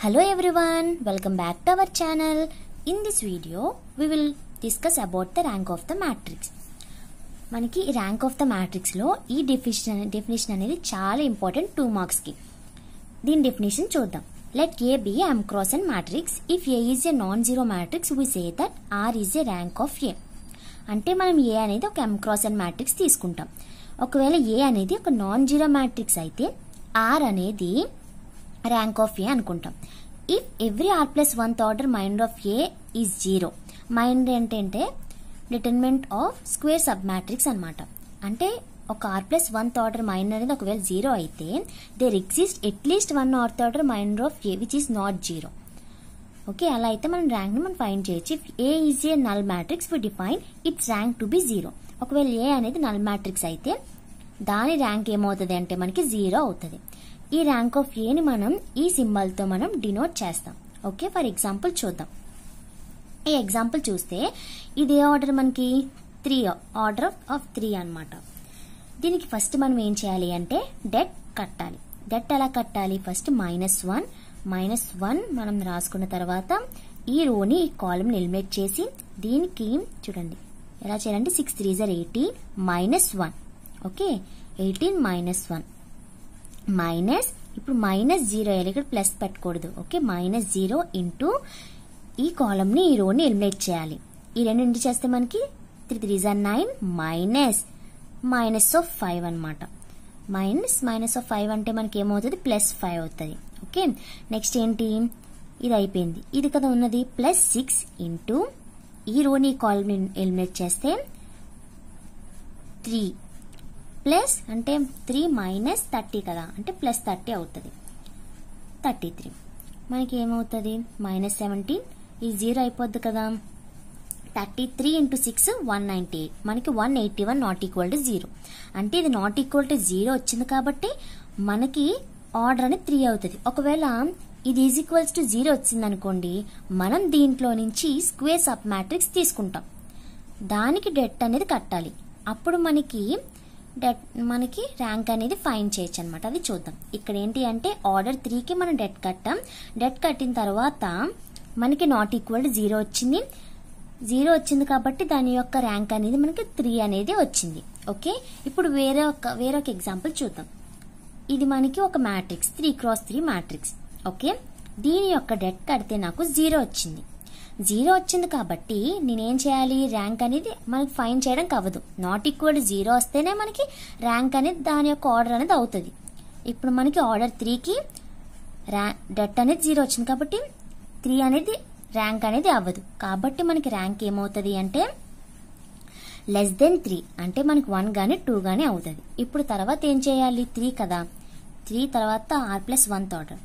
Hello everyone, welcome back to our channel. In this video, we will discuss about the rank of the matrix. మనకి rank of the matrix లో ఈ definition అనేది చాలా important 2 marks కి. దీని definition చూద్దాం. Let A be M cross n matrix. If A is a non-zero matrix, we say that R is a rank of A. అంటే మనం A అనేది ఒక M cross n matrix తీసుకుంటాం. ఒకవేళ A అనేది ఒక non-zero matrix అయితే R అనేది rank of A అనుకుంటాం. If every R plus 1th order minor of A is 0. Minor ఏంటంటే determinant of square submatrix అన్నమాట. అంటే ఒక R plus 1th order minor అనేది ఒకవేళ 0 అయితే there exists at least one order order minor of A which is not 0. Okay, అలా అయితే మనం ర్యాంక్ ని మనం ఫైండ్ చేయొచ్చు. If A is a null matrix, we define its rank to be 0. ఒకవేళ A అనేది null matrix అయితే దాని ర్యాంక్ ఏమవుతుంది అంటే మనకి 0 అవుతుంది. ఈ ర్యాంక్ ఆఫ్ ఏ ని మనం ఈ సింబల్ తో మనం డినోట్ చేస్తాం. ఓకే, ఫర్ ఎగ్జాంపుల్ చూద్దాం. ఈ ఎగ్జాంపుల్ చూస్తే ఇది ఏ ఆర్డర్ మనకి 3 ఆర్డర్ ఆఫ్ 3 అన్నమాట. దీనికి ఫస్ట్ మనం ఏం చేయాలి అంటే డెట్ కట్టాలి. డెట్ ఎలా కట్టాలి? ఫస్ట్ -1 మనం రాసుకున్న తర్వాత ఈ రోని ఈ కాలమ్ ని ఎలిమినేట్ చేసి దీనికి చూడండి ఎలా చేయాలంటే 6 3 18 -1. ఓకే, 18 -1 మైనస్ ఇప్పుడు -0 ఇక్కడ ప్లస్ పెట్టకూడదు. ఓకే, -0 ఇంటూ ఈ కాలమ్ ని ఈ రోని ఎలిమినేట్ చేయాలి. ఈ రెండు ఇంటూ చేస్తే మనకి 3 3 9 -5 అన్నమాట. -5 అంటే మనకి ఏమవుతుంది? +5 అవుతుంది. ఓకే, నెక్స్ట్ ఏంటి? ఇది అయిపోయింది. ఇది కదా ఉన్నది +6 ఇంటూ ఈ రోని కాలమ్ ని ఎలిమినేట్ చేస్తే 3 ప్లస్ అంటే 3 - 30 కదా, అంటే +30 అవుతుంది. 33 మనకి ఏమవుతుంది? -17 ఈ 0 అయిపోద్ది కదా. 33 × 6 198 మనకి 181 నాట్ ఈక్వల్ టు 0. అంటే ఇది నాట్ ఈక్వల్ టు 0 వచ్చింది కాబట్టి మనకి ఆర్డర్ అనేది 3 అవుతుంది. ఒకవేళ ఇది ఈజ్ ఈక్వల్స్ టు 0 వచ్చింది అనుకోండి, మనం దీంట్లో నుంచి స్క్వేర్ సబ్ మ్యాట్రిక్స్ తీసుకుంటాం. దానికి డెట్ అనేది కట్టాలి. అప్పుడు మనకి ర్యాంక్ అనేది ఫైండ్ చేయొచ్చు అనమాట. అది చూద్దాం. ఇక్కడ ఏంటి అంటే ఆర్డర్ 3 కి మనం డెట్ కట్టాం. డెట్ కట్టిన తర్వాత మనకి నాట్ ఈక్వల్ టు 0 వచ్చింది. 0 వచ్చింది కాబట్టి దాని యొక్క ర్యాంక్ అనేది మనకి 3 అనేది వచ్చింది. ఓకే, ఇప్పుడు వేరే ఒక ఎగ్జాంపుల్ చూద్దాం. ఇది మనకి ఒక మ్యాట్రిక్స్ 3 x 3 మ్యాట్రిక్స్. ఓకే, దీని యొక్క డెట్ కడితే నాకు 0 వచ్చింది. 0 వచ్చింది కాబట్టి నేనేం చేయాలి? ర్యాంక్ అనేది మనకి ఫైండ్ చేయడం అవ్వదు. నాట్ ఈక్వల్ 0 వస్తేనే మనకి ర్యాంక్ అనేది దాని యొక్క ఆర్డర్ అనేది అవుతుంది. ఇప్పుడు మనకి ఆర్డర్ 3 కి డెట్ అనేది 0 వచ్చింది కాబట్టి 3 అనేది ర్యాంక్ అనేది అవ్వదు. కాబట్టి మనకి ర్యాంక్ ఏమవుతుంది అంటే <3 అంటే మనకి 1 గానీ 2 గానీ అవుతుంది. ఇప్పుడు తర్వాత ఏం చేయాలి? 3 కదా, 3 తర్వాత R plus 1th order.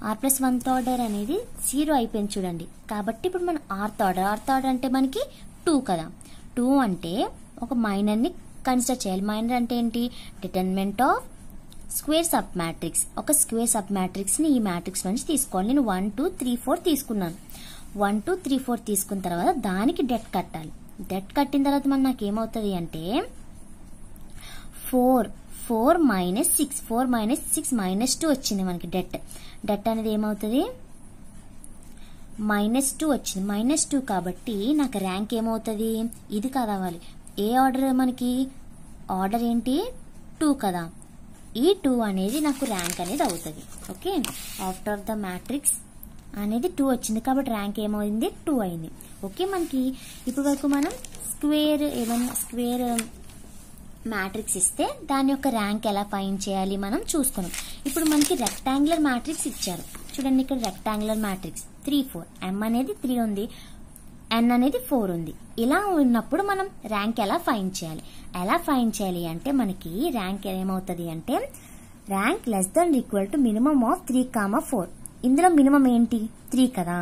R plus 1th order అనేది 0 అయిపోయింది చూడండి. కాబట్టి ఇప్పుడు మనం ఆర్త్ ఆర్డర్ అంటే మనకి 2 కదా. 2 అంటే ఒక మైనర్ ని కన్సిడర్ చేయాలి. మైనర్ అంటే ఏంటి? Determinant of square sub matrix. ఒక స్క్వేర్ సబ్ మ్యాట్రిక్స్ ని ఈ మ్యాట్రిక్స్ నుంచి తీసుకోవాలి. నేను 1 2 3 4 తీసుకున్నాను. 1 2 3 4 తీసుకున్న తర్వాత దానికి డెట్ కట్టాలి. డెట్ కట్టిన తర్వాత నాకు ఏమవుతుంది అంటే 4 - 6 -2 వచ్చింది మనకి డెట్ అనేది ఏమవుతుంది? -2 వచ్చింది. -2 కాబట్టి నాకు ర్యాంక్ ఏమవుతుంది? ఇది కావాలి. ఏ ఆర్డర్ మనకి ఆర్డర్ ఏంటి? 2 కదా. ఈ 2 అనేది నాకు ర్యాంక్ అనేది అవుతుంది. ఓకే, ఆఫ్టర్ ద మ్యాట్రిక్స్ అనేది 2 వచ్చింది కాబట్టి ర్యాంక్ ఏమైంది? 2 అయింది. ఓకే, మనకి ఇప్పటి వరకు మనం స్క్వేర్ మ్యాట్రిక్స్ ఇస్తే దాని యొక్క ర్యాంక్ ఎలా ఫైండ్ చేయాలి మనం చూసుకున్నాం. ఇప్పుడు మనకి రెక్టాంగులర్ మ్యాట్రిక్స్ ఇచ్చారు. చూడండి, ఇక్కడ రెక్టాంగులర్ మ్యాట్రిక్స్ 3 4 M అనేది 3 ఉంది, N అనేది 4 ఉంది. ఇలా ఉన్నప్పుడు మనం ర్యాంక్ ఎలా ఫైండ్ చేయాలి అంటే మనకి ర్యాంక్ ఏమవుతుంది అంటే ర్యాంక్ < మినిమం ఆఫ్ 3, 4. ఇందులో మినిమం ఏంటి? 3 కదా,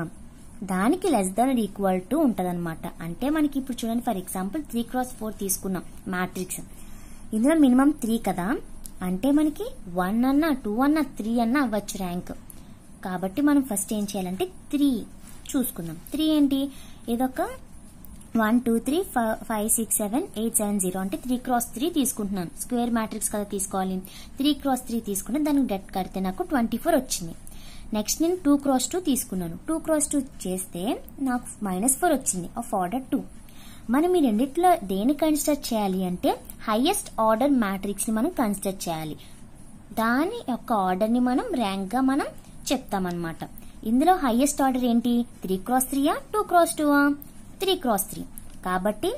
దానికి < ఉంటది అనమాట. అంటే మనకి ఇప్పుడు చూడండి, ఫర్ ఎగ్జాంపుల్ 3 x 4 తీసుకున్నాం మ్యాట్రిక్స్. ఇందులో మినిమం 3 కదా, అంటే మనకి 1 అన్నా 2 అన్నా 3 అన్నా అవ్వచ్చు ర్యాంక్. కాబట్టి మనం ఫస్ట్ ఏం చేయాలంటే 3 చూసుకుందాం. 3 ఏంటి? ఇదొక 1 2 3 5 6 7 8 7 0 అంటే 3 x 3 తీసుకుంటున్నాను. స్క్వేర్ మ్యాట్రిక్స్ కదా తీసుకోవాలి. 3 x 3 తీసుకుంటే దానికి డెట్ కడితే నాకు 24 వచ్చింది. నెక్స్ట్ నేను 2 cross 2 తీసుకున్నాను. 2 cross 2 చేస్తే నాకు -4 వచ్చింది ఆఫ్ ఆర్డర్ 2. మనం ఈ రెండిట్లో దేని కన్సిడర్ చేయాలి అంటే హైయెస్ట్ ఆర్డర్ మ్యాట్రిక్స్ ని మనం కన్సిడర్ చేయాలి. దాని యొక్క ఆర్డర్ ని మనం ర్యాంక్ గా మనం చెప్తామన్నమాట. ఇందులో హైయెస్ట్ ఆర్డర్ ఏంటి? 3 cross 3 2 cross 2 3 cross 3. కాబట్టి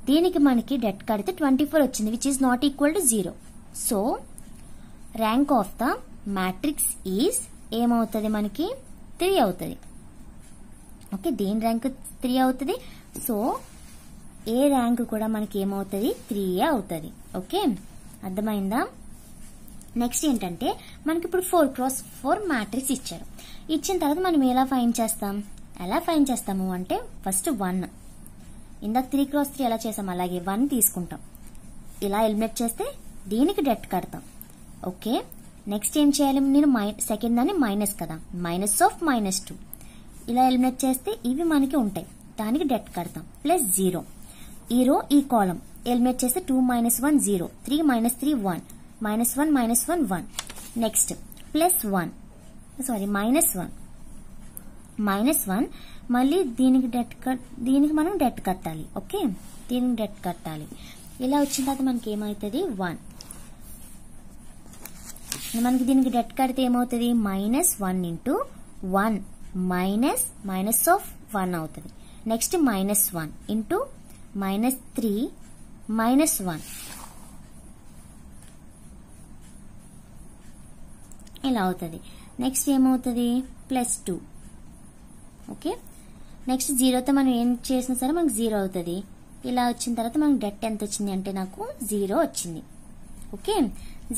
దీనికి మనకి డెట్ కడితే 24 వచ్చింది, which is not equal to 0. So rank of the matrix is ఏమవుతుంది? మనకి 3 అవుతుంది. ఓకే, దేని ర్యాంక్ 3 అవుతుంది. సో ఏ ర్యాంక్ కూడా మనకి ఏమవుతుంది? 3 అవుతుంది. ఓకే, అర్థమైందా? నెక్స్ట్ ఏంటంటే మనకి ఇప్పుడు 4 cross 4 మ్యాట్రిక్స్ ఇచ్చారు. ఇచ్చిన తర్వాత మనం ఎలా ఫైండ్ చేస్తాము అంటే ఫస్ట్ 1. ఇందాక 3 cross 3 ఎలా చేసాం అలాగే 1 తీసుకుంటాం. ఇలా ఎలిమినేట్ చేస్తే దీనికి డెట్ కడతాం. ఓకే, నెక్స్ట్ ఏం చేయాలి? నేను సెకండ్ దాన్ని మైనస్ కదా, -2. ఇలా ఎలిమినేట్ చేస్తే ఇవి మనకి ఉంటాయి, దానికి డెట్ కడతాం. ప్లస్ 0. ఈ రో ఈ కాలం ఎలిమినేట్ చేస్తే 2 - 1 0, 3 - 3 1, -1 -1 1. నెక్స్ట్ ప్లస్ 1, సారీ -1 మళ్ళీ దీనికి మనం డెట్ కట్టాలి. ఓకే, దీనికి డెట్ కట్టాలి. ఇలా వచ్చిన తర్వాత మనకి ఏమవుతుంది? 1. మనకి దీనికి డెట్ కడితే ఏమవుతుంది? -1 ఇంటూ 1 మైనస్ ఆఫ్ 1 అవుతుంది. నెక్స్ట్ -1 ఇంటూ -3 -1 ఇలా అవుతుంది. నెక్స్ట్ ఏమవుతుంది? +2. ఓకే, నెక్స్ట్ 0తో మనం ఏం చేసినా సరే మనకు 0 అవుతుంది. ఇలా వచ్చిన తర్వాత మనకు డెట్ ఎంత వచ్చింది అంటే నాకు 0 వచ్చింది. ఓకే,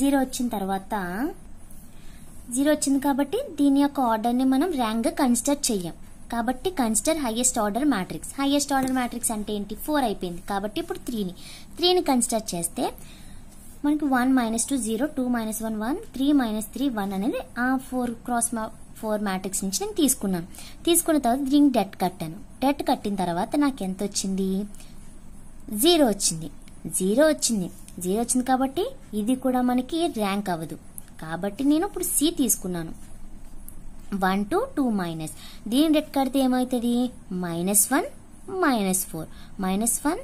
0 వచ్చిన తర్వాత 0 వచ్చింది కాబట్టి దీని యొక్క ఆర్డర్ ని మనం ర్యాంక్ గా కన్సిడర్ చెయ్యం. కాబట్టి consider highest order matrix. Highest order matrix అంటే ఏంటి? 4 అయిపోయింది కాబట్టి ఇప్పుడు 3ని కన్సిడర్ చేస్తే మనకి 1 - 2 0, 2 - 1 1, 3 - 3 1 అనేది ఆ 4 cross 4 మ్యాట్రిక్స్ నుంచి నేను తీసుకున్న తర్వాత దీనికి డెట్ కట్టాను. డెట్ కట్టిన తర్వాత నాకు ఎంత వచ్చింది? 0 వచ్చింది. 0 వచ్చింది కాబట్టి ఇది కూడా మనకి ర్యాంక్ అవ్వదు. కాబట్టి నేను ఇప్పుడు C తీసుకున్నాను. 1 to 2 మైనస్, దీని డెట్ కడితే ఏమవుతుంది? -1 -4, -1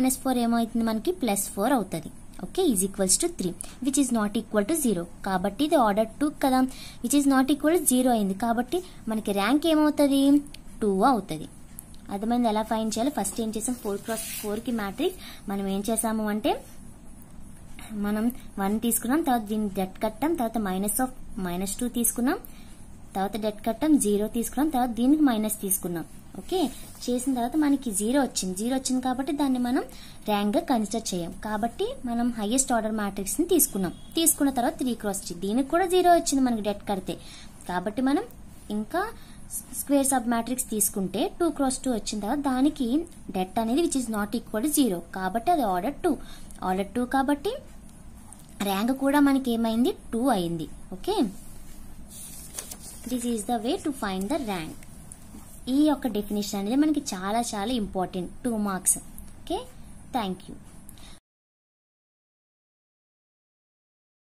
-4 ఏమవుతుంది? మనకి +4 అవుతుంది. Okay, is equals to 3, which is not equal to 0. కాబట్టి ఇది ఆర్డర్ 2 కదా, which is not equal to 0 అయింది. కాబట్టి మనకి ర్యాంక్ ఏమవుతుంది? 2 అవుతుంది. అర్థమైంది ఎలా ఫైండ్ చేయాలి? ఫస్ట్ ఏం చేసాం? 4 cross 4కి మ్యాట్రిక్స్ మనం ఏం చేసాము అంటే మనం 1 తీసుకున్నాం, తర్వాత దీన్ని డెట్ కట్టాం, తర్వాత -2 తీసుకున్నాం, తర్వాత డెట్ కట్టాం, 0 తీసుకున్నాం, తర్వాత దీనికి మైనస్ తీసుకున్నాం. ఓకే, చేసిన తర్వాత మనకి 0 వచ్చింది. 0 వచ్చింది కాబట్టి దాన్ని మనం ర్యాంక్ గా కన్సిడర్ చేయం. కాబట్టి మనం హైయెస్ట్ ఆర్డర్ మ్యాట్రిక్స్ ని తీసుకున్న తర్వాత 3 cross 3 దీనికి కూడా 0 వచ్చింది మనకి డెట్ కడితే. కాబట్టి మనం ఇంకా స్క్వేర్ సబ్ మ్యాట్రిక్స్ తీసుకుంటే 2 cross 2 వచ్చిన తర్వాత దానికి డెట్ అనేది which is not equal to 0. కాబట్టి అది ఆర్డర్ 2 కాబట్టి ర్యాంక్ కూడా మనకి ఏమైంది? 2 అయింది. Okay, this is the way to find the rank. ఈ యొక్క డెఫినేషన్ అనేది మనకి చాలా చాలా important, 2 marks. Okay, thank you.